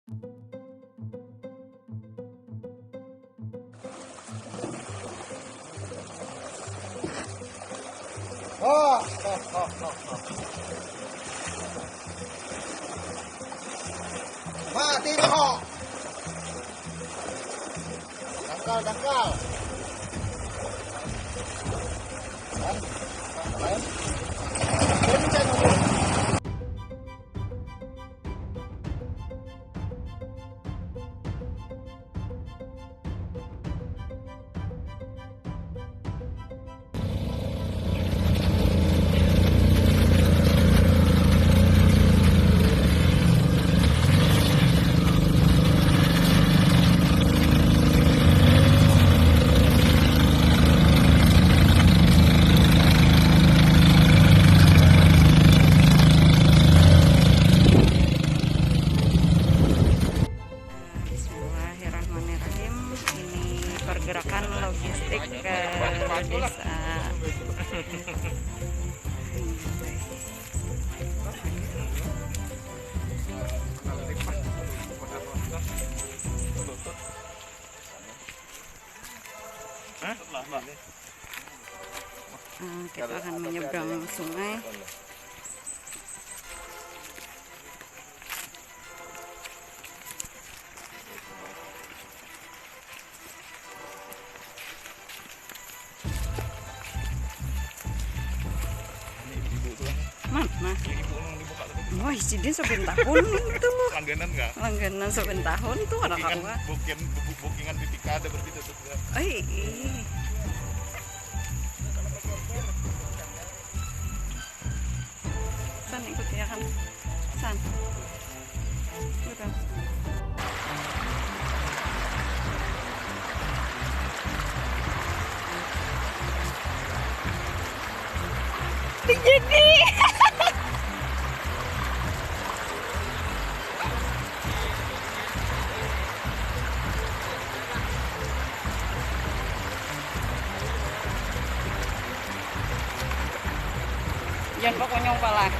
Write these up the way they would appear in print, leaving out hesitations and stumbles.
Oh, mati kok. Dangkal. Bismillahirrahmanirrahim. Ini pergerakan logistik ke desa. Kita akan menyeberang sungai. Mana? Wah, jadi sebentar tahun itu. Langganan nggak? Langganan sebentar tahun tuh ada kawan. Bookingan BPK ada berbeda tuh. San ikut ya kan? San. Udah. Jadi. Jangan pokoknya pala.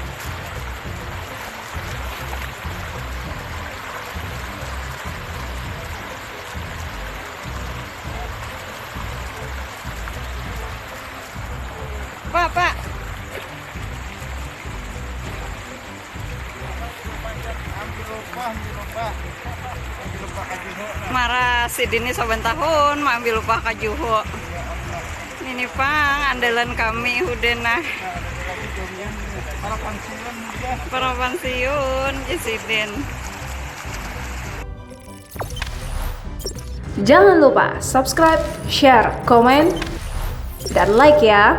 Pak. Marah si Dini saban tahun mau ambil lupa kajuho. Ini Pang andalan kami Hudena. Para pensiun Jesiden. Jangan lupa subscribe, share, komen, dan like ya.